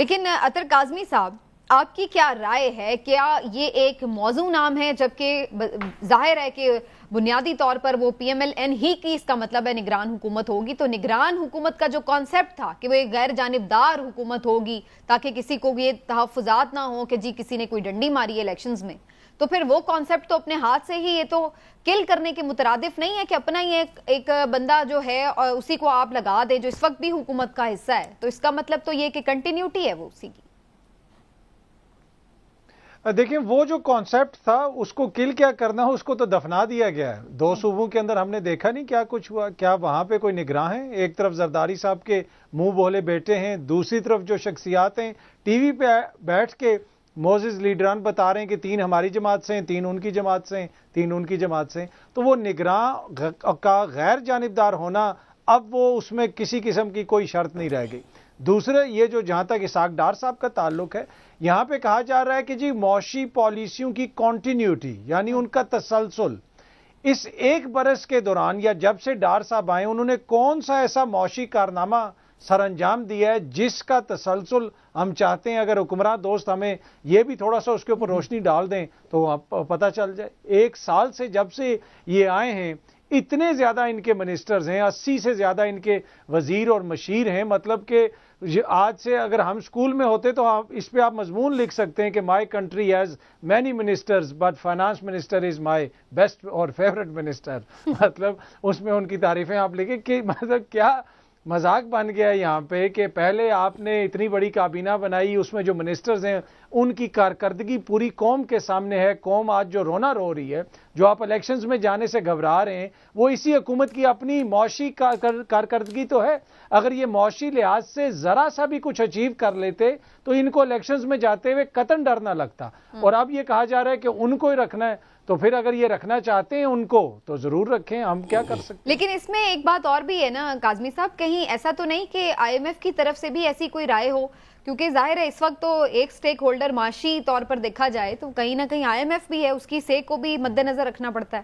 لیکن اطہر کاظمی صاحب، آپ کی کیا رائے ہے؟ کیا یہ ایک موضوع نام ہے، جبکہ ظاہر ہے کہ بنیادی طور پر وہ پی ایم ایل این ہی کی اس کا مطلب ہے نگران حکومت ہوگی، تو نگران حکومت کا جو کانسیپٹ تھا کہ وہ ایک غیر جانبدار حکومت ہوگی تاکہ کسی کو یہ تحفظات نہ ہوں کہ جی کسی نے کوئی ڈنڈی ماری ہے الیکشنز میں، تو پھر وہ کانسیپٹ تو اپنے ہاتھ سے ہی یہ تو کل کرنے کے مترادف نہیں ہے کہ اپنا ہی ایک بندہ جو ہے اور اسی کو آپ لگا دیں جو اس وقت بھی حکومت کا حصہ ہے، تو اس کا مطلب تو یہ کہ کنٹینیوٹی ہے وہ اسی کی۔ دیکھیں وہ جو کانسیپٹ تھا اس کو کل کیا کرنا ہو، اس کو تو دفنا دیا گیا ہے۔ 2 صوبوں کے اندر ہم نے دیکھا نہیں کیا کچھ ہوا، کیا وہاں پہ کوئی نگراں ہیں؟ ایک طرف زرداری صاحب کے منہ بولے بیٹے ہیں، دوسری طرف جو شخصیات ہیں ٹی وی پہ بیٹھ کے موزز لیڈران بتا رہے ہیں کہ 3 ہماری جماعت سے ہیں، 3 ان کی جماعت سے ہیں، 3 ان کی جماعت سے ہیں، تو وہ نگراں کا غیر جانبدار ہونا اب وہ اس میں کسی قسم کی کوئی شرط نہیں رہ گئی۔ دوسرے یہ جو جہاں تک اسحاق ڈار صاحب کا تعلق ہے، یہاں پہ کہا جا رہا ہے کہ جی معاشی پالیسیوں کی کنٹینیوٹی یعنی ان کا تسلسل، اس 1 برس کے دوران یا جب سے ڈار صاحب آئے انہوں نے کون سا ایسا معاشی کارنامہ سر انجام دیا ہے جس کا تسلسل ہم چاہتے ہیں؟ اگر حکمراں دوست ہمیں یہ بھی تھوڑا سا اس کے اوپر روشنی ڈال دیں تو پتہ چل جائے۔ 1 سال سے جب سے یہ آئے ہیں اتنے زیادہ ان کے منسٹرز ہیں، 80 سے زیادہ ان کے وزیر اور مشیر ہیں، مطلب کہ آج سے اگر ہم اسکول میں ہوتے تو اس پہ آپ مضمون لکھ سکتے ہیں کہ my country has many ministers but finance minister is my best اور فیوریٹ منسٹر، مطلب اس میں ان کی تعریفیں آپ لکھیں کہ مطلب کیا مذاق بن گیا ہے یہاں پہ کہ پہلے آپ نے اتنی بڑی کابینہ بنائی، اس میں جو منسٹرز ہیں ان کی کارکردگی پوری قوم کے سامنے ہے۔ قوم آج جو رونا رو رہی ہے، جو آپ الیکشنز میں جانے سے گھبرا رہے ہیں، وہ اسی حکومت کی اپنی معاشی کارکردگی تو ہے۔ اگر یہ معاشی لحاظ سے ذرا سا بھی کچھ اچیو کر لیتے تو ان کو الیکشنز میں جاتے ہوئے قطعاً ڈر نہ لگتا، اور اب یہ کہا جا رہا ہے کہ ان کو ہی رکھنا ہے، تو پھر اگر یہ رکھنا چاہتے ہیں ان کو تو ضرور رکھیں، ہم کیا کر سکتے ہیں۔ لیکن اس میں ایک بات اور بھی ہے نا کاظمی صاحب، کہیں ایسا تو نہیں کہ آئی ایم ایف کی طرف سے بھی ایسی کوئی رائے ہو؟ کیونکہ ظاہر ہے اس وقت تو ایک سٹیک ہولڈر معاشی طور پر دیکھا جائے تو کہیں نہ کہیں آئی ایم ایف بھی ہے، اس کی سے کو بھی مد نظر رکھنا پڑتا ہے۔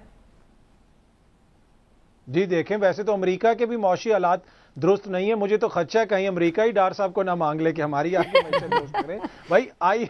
جی دیکھیں، ویسے تو امریکہ کے بھی معاشی حالات درست نہیں ہے، مجھے تو خدشہ ہے کہیں امریکہ ہی ڈار صاحب کو نہ مانگ لے کہ ہماری آگے معیشت درست کریں۔ بھائی آئی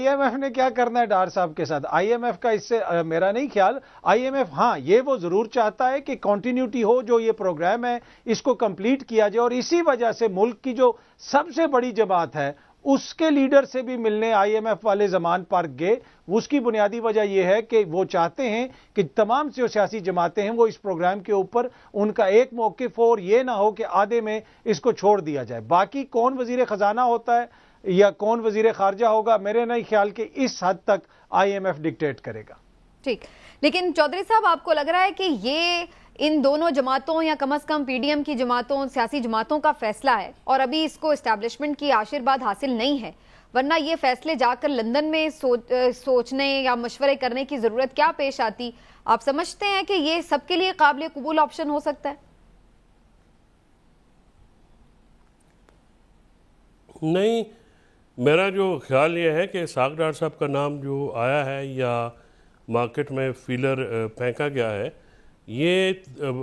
ایم ایف نے کیا کرنا ہے ڈار صاحب کے ساتھ؟ آئی ایم ایف کا اس سے میرا نہیں خیال، آئی ایم ایف ہاں یہ وہ ضرور چاہتا ہے کہ کنٹینیوٹی ہو، جو یہ پروگرام ہے اس کو کمپلیٹ کیا جائے، اور اسی وجہ سے ملک کی جو سب سے بڑی جماعت ہے اس کے لیڈر سے بھی ملنے آئی ایم ایف والے زمان پر گئے۔ اس کی بنیادی وجہ یہ ہے کہ وہ چاہتے ہیں کہ تمام جو سیاسی جماعتیں ہیں وہ اس پروگرام کے اوپر ان کا ایک موقف ہو، اور یہ نہ ہو کہ آدھے میں اس کو چھوڑ دیا جائے۔ باقی کون وزیر خزانہ ہوتا ہے یا کون وزیر خارجہ ہوگا، میرے نہیں خیال کہ اس حد تک آئی ایم ایف ڈکٹیٹ کرے گا۔ ٹھیک، لیکن چودھری صاحب آپ کو لگ رہا ہے کہ یہ ان دونوں جماعتوں یا کم از کم پی ڈی ایم کی جماعتوں، سیاسی جماعتوں کا فیصلہ ہے اور ابھی اس کو اسٹیبلشمنٹ کی آشیرواد حاصل نہیں ہے، ورنہ یہ فیصلے جا کر لندن میں سوچنے یا مشورے کرنے کی ضرورت کیا پیش آتی؟ آپ سمجھتے ہیں کہ یہ سب کے لیے قابل قبول آپشن ہو سکتا ہے؟ نہیں، میرا جو خیال یہ ہے کہ اسحاق ڈار صاحب کا نام جو آیا ہے یا مارکیٹ میں فیلر پھینکا گیا ہے، یہ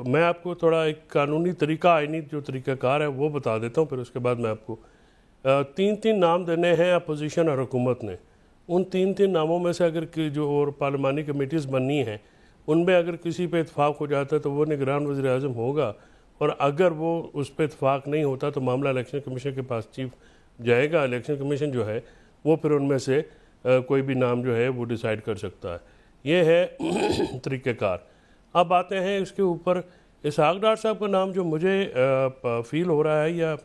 میں آپ کو تھوڑا ایک قانونی طریقہ، آئینی جو طریقہ کار ہے وہ بتا دیتا ہوں، پھر اس کے بعد میں آپ کو 3 نام دینے ہیں اپوزیشن اور حکومت نے۔ ان 3 ناموں میں سے اگر جو اور پارلیمانی کمیٹیز بننی ہیں ان میں اگر کسی پہ اتفاق ہو جاتا ہے تو وہ نگران وزیر اعظم ہوگا، اور اگر وہ اس پہ اتفاق نہیں ہوتا تو معاملہ الیکشن کمیشن کے پاس چیف جائے گا۔ الیکشن کمیشن جو ہے وہ پھر ان میں سے کوئی بھی نام جو ہے وہ ڈیسائیڈ کر سکتا ہے۔ یہ ہے طریقہ کار۔ اب آتے ہیں اس کے اوپر اسحاق ڈار صاحب کا نام جو مجھے فیل ہو رہا ہے یا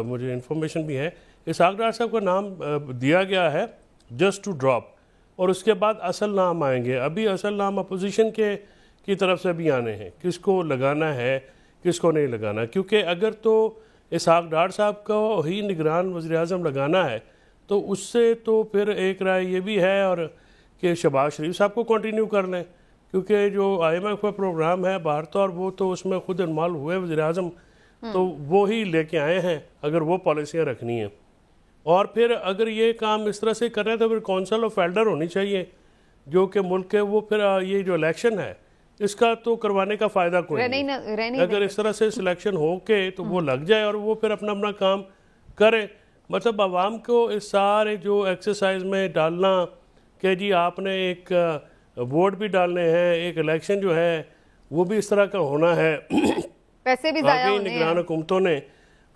مجھے انفارمیشن بھی ہے، اسحاق ڈار صاحب کا نام دیا گیا ہے جسٹ ٹو ڈراپ، اور اس کے بعد اصل نام آئیں گے۔ ابھی اصل نام اپوزیشن کی طرف سے بھی آنے ہیں، کس کو لگانا ہے کس کو نہیں لگانا، کیونکہ اگر تو اسحاق ڈار صاحب کو ہی نگران وزیر اعظم لگانا ہے تو اس سے تو پھر ایک رائے یہ بھی ہے اور کہ شہباز شریف صاحب کو کنٹینیو کر لیں، کیونکہ جو آئی ایم ایف کا پروگرام ہے باہر تو، اور وہ تو اس میں خود انوالو ہوئے وزیر اعظم، تو وہ ہی لے کے آئے ہیں اگر وہ پالیسیاں رکھنی ہیں۔ اور پھر اگر یہ کام اس طرح سے کر رہے ہیں تو پھر کونسل آف ایلڈر ہونی چاہیے جو کہ ملک کے، وہ پھر یہ جو الیکشن ہے اس کا تو کروانے کا فائدہ کوئی نہیں۔ اگر اس طرح سے سلیکشن ہو کے تو وہ لگ جائے اور وہ پھر اپنا کام کریں. مطلب عوام کو اس سارے جو ایکسرسائز میں ڈالنا کہ جی آپ نے ایک ووٹ بھی ڈالنے ہیں, ایک الیکشن جو ہے وہ بھی اس طرح کا ہونا ہے, پیسے بھی ضائع ہونے ہیں. نگران حکومتوں نے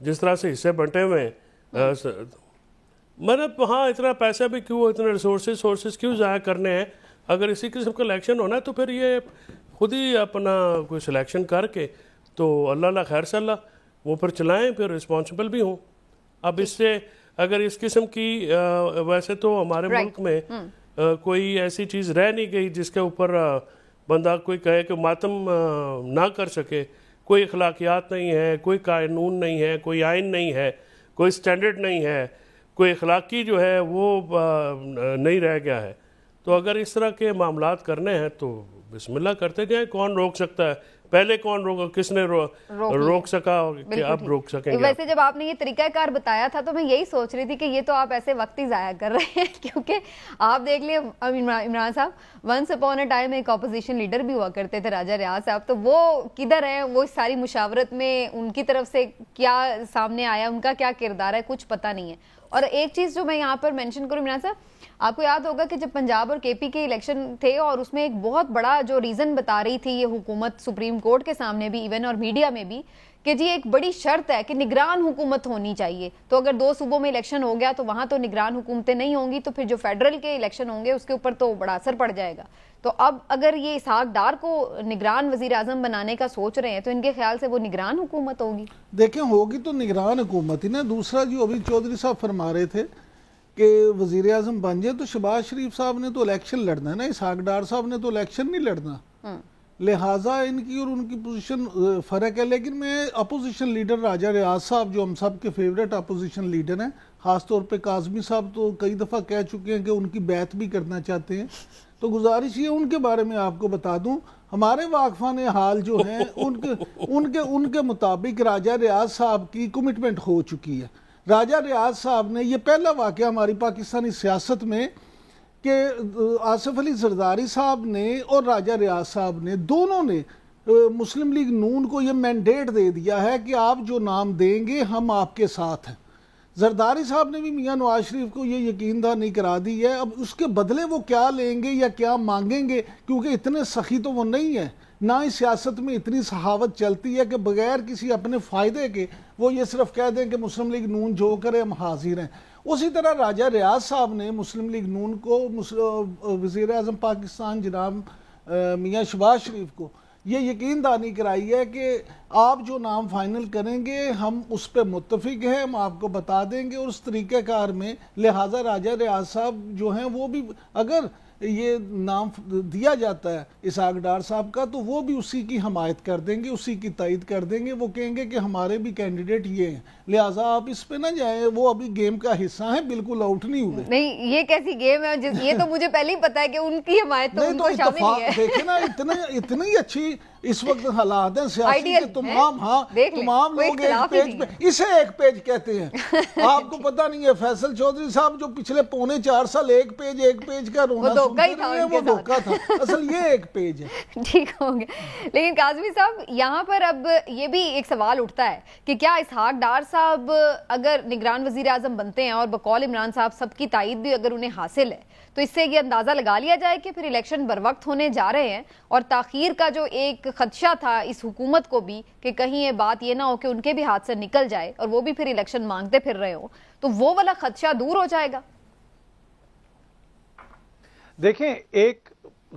جس طرح سے حصے بنٹے ہوئے ہیں, مطلب وہاں اتنا پیسہ بھی کیوں, اتنے سورسز کیوں ضائع کرنے ہیں؟ اگر اسی قسم کا الیکشن ہونا ہے تو پھر یہ خود ہی اپنا کوئی سلیکشن کر کے تو اللہ خیر صلی اللہ وہ پھر چلائیں, پھر رسپانسبل بھی ہوں. اب اس سے اگر اس قسم کی ویسے تو ہمارے ملک میں کوئی ایسی چیز رہ نہیں گئی جس کے اوپر بندہ کوئی کہے کہ ماتم نہ کر سکے. کوئی اخلاقیات نہیں ہے, کوئی قانون نہیں ہے, کوئی آئین نہیں ہے, کوئی سٹینڈرڈ نہیں ہے, کوئی اخلاقی جو ہے وہ نہیں رہ گیا ہے. تو اگر اس طرح کے معاملات کرنے ہیں تو بسم اللہ کرتے جائیں. کون روک سکتا ہے؟ پہلے کون روکا, کس نے روک سکا کہ اب روک سکیں گے؟ ویسے جب آپ نے یہ طریقہ کار بتایا تھا تو میں یہی سوچ رہی تھی کہ یہ تو آپ ایسے وقت ہی ضائع کر رہے ہیں, کیونکہ آپ دیکھ لیں عمران صاحب ونس اپون اے ٹائم ایک اپوزیشن لیڈر بھی ہوا کرتے تھے راجہ ریاض صاحب, تو وہ کدھر ہیں؟ وہ اس ساری مشاورت میں ان کی طرف سے کیا سامنے آیا, ان کا کیا کردار ہے, کچھ پتہ نہیں ہے. اور ایک چیز جو میں یہاں پر مینشن کروں عمران صاحب, آپ کو یاد ہوگا کہ جب پنجاب اور کے پی کے الیکشن تھے اور اس میں ایک بہت بڑا جو ریزن بتا رہی تھی یہ حکومت سپریم کورٹ کے سامنے بھی ایون اور میڈیا میں بھی کہ جی ایک بڑی شرط ہے کہ نگران حکومت ہونی چاہیے. تو اگر 2 صوبوں میں الیکشن ہو گیا تو وہاں تو نگران حکومتیں نہیں ہوں گی, تو پھر جو فیڈرل کے الیکشن ہوں گے اس کے اوپر تو بڑا اثر پڑ جائے گا. تو اب اگر یہ اسحاق ڈار کو نگران وزیر اعظم بنانے کا سوچ رہے ہیں تو ان کے خیال سے وہ نگران حکومت ہوگی؟ دیکھیں ہوگی تو نگران حکومت ہی نا. دوسرا جو ابھی چودھری صاحب فرما رہے تھے کہ وزیر اعظم بن جائے تو شہباز شریف صاحب نے تو الیکشن لڑنا ہے نا, اسحاق ڈار صاحب نے تو الیکشن نہیں لڑنا. لہٰذا ان کی اور ان کی پوزیشن فرق ہے. لیکن میں اپوزیشن لیڈر راجہ ریاض صاحب جو ہم سب کے فیوریٹ اپوزیشن لیڈر ہیں, خاص طور پہ کاظمی صاحب تو کئی دفعہ کہہ چکے ہیں کہ ان کی بیعت بھی کرنا چاہتے ہیں, تو گزارش یہ ان کے بارے میں آپ کو بتا دوں. ہمارے واقفان حال جو ہیں ان کے مطابق راجہ ریاض صاحب کی کمٹمنٹ ہو چکی ہے. راجہ ریاض صاحب نے, یہ پہلا واقعہ ہماری پاکستانی سیاست میں کہ آصف علی زرداری صاحب نے اور راجہ ریاض صاحب نے دونوں نے مسلم لیگ نون کو یہ مینڈیٹ دے دیا ہے کہ آپ جو نام دیں گے ہم آپ کے ساتھ ہیں. زرداری صاحب نے بھی میاں نواز شریف کو یہ یقین دہانی کرا دی ہے. اب اس کے بدلے وہ کیا لیں گے یا کیا مانگیں گے, کیونکہ اتنے سخی تو وہ نہیں ہے, نہ ہی سیاست میں اتنی سخاوت چلتی ہے کہ بغیر کسی اپنے فائدے کے وہ یہ صرف کہہ دیں کہ مسلم لیگ نون جو کرے ہم حاضر ہیں. اسی طرح راجہ ریاض صاحب نے مسلم لیگ نون کو وزیر اعظم پاکستان جناب میاں شہباز شریف کو یہ یقین دہانی کرائی ہے کہ آپ جو نام فائنل کریں گے ہم اس پہ متفق ہیں, ہم آپ کو بتا دیں گے اور اس طریقہ کار میں. لہٰذا راجہ ریاض صاحب جو ہیں وہ بھی اگر یہ نام دیا جاتا ہے اسحاق ڈار صاحب کا تو وہ بھی اسی کی حمایت کر دیں گے, اسی کی تائید کر دیں گے. وہ کہیں گے کہ ہمارے بھی کینڈیڈیٹ یہ ہیں, لہٰذا آپ اس پہ نہ جائیں, وہ ابھی گیم کا حصہ ہیں, بالکل آؤٹ نہیں ہوئے. نہیں یہ کیسی گیم ہے, یہ تو مجھے پہلے ہی پتا ہے کہ ان کی حمایت تو ان کو شامل ہی ہے. دیکھیں نا اتنی اچھی اس وقت حالات ہیں سیاسی کے, تمام لوگ ایک پیج پہ, اسے ایک پیج کہتے ہیں. آپ کو پتہ نہیں ہے فیصل چودھری صاحب جو پچھلے 4.25 سال ایک پیج کا رونا سنتے رہے ہیں, وہ دھوکہ تھا, اصل یہ ایک پیج ہے. ٹھیک ہوں گے. لیکن کاظمی صاحب یہاں پر اب یہ بھی ایک سوال اٹھتا ہے کہ کیا اسحاق ڈار صاحب اگر نگران وزیر اعظم بنتے ہیں اور بقول عمران صاحب سب کی تائید بھی اگر انہیں حاصل ہے تو اس سے یہ اندازہ لگا لیا جائے کہ پھر الیکشن بر وقت ہونے جا رہے ہیں, اور تاخیر کا جو ایک خدشہ تھا اس حکومت کو بھی کہ کہیں یہ بات یہ نہ ہو کہ ان کے بھی ہاتھ سے نکل جائے اور وہ بھی پھر الیکشن مانگتے پھر رہے ہوں, تو وہ والا خدشہ دور ہو جائے گا؟ دیکھیں ایک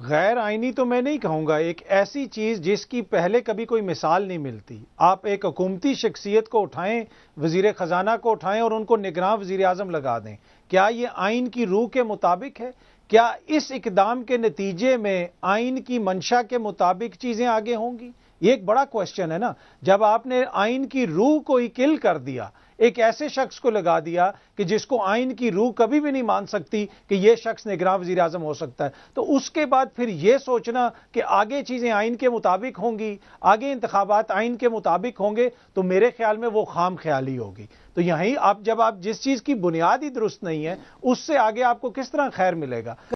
غیر آئینی تو میں نہیں کہوں گا, ایک ایسی چیز جس کی پہلے کبھی کوئی مثال نہیں ملتی. آپ ایک حکومتی شخصیت کو اٹھائیں, وزیر خزانہ کو اٹھائیں اور ان کو نگراں وزیر اعظم لگا دیں. کیا یہ آئین کی روح کے مطابق ہے؟ کیا اس اقدام کے نتیجے میں آئین کی منشا کے مطابق چیزیں آگے ہوں گی؟ یہ ایک بڑا کوشچن ہے نا. جب آپ نے آئین کی روح کو ہی کل کر دیا, ایک ایسے شخص کو لگا دیا کہ جس کو آئین کی روح کبھی بھی نہیں مان سکتی کہ یہ شخص نگراں وزیر اعظم ہو سکتا ہے, تو اس کے بعد پھر یہ سوچنا کہ آگے چیزیں آئین کے مطابق ہوں گی, آگے انتخابات آئین کے مطابق ہوں گے, تو میرے خیال میں وہ خام خیالی ہوگی. تو یہیں جب آپ جس چیز کی بنیاد ہی درست نہیں ہے اس سے آگے آپ کو کس طرح خیر ملے گا؟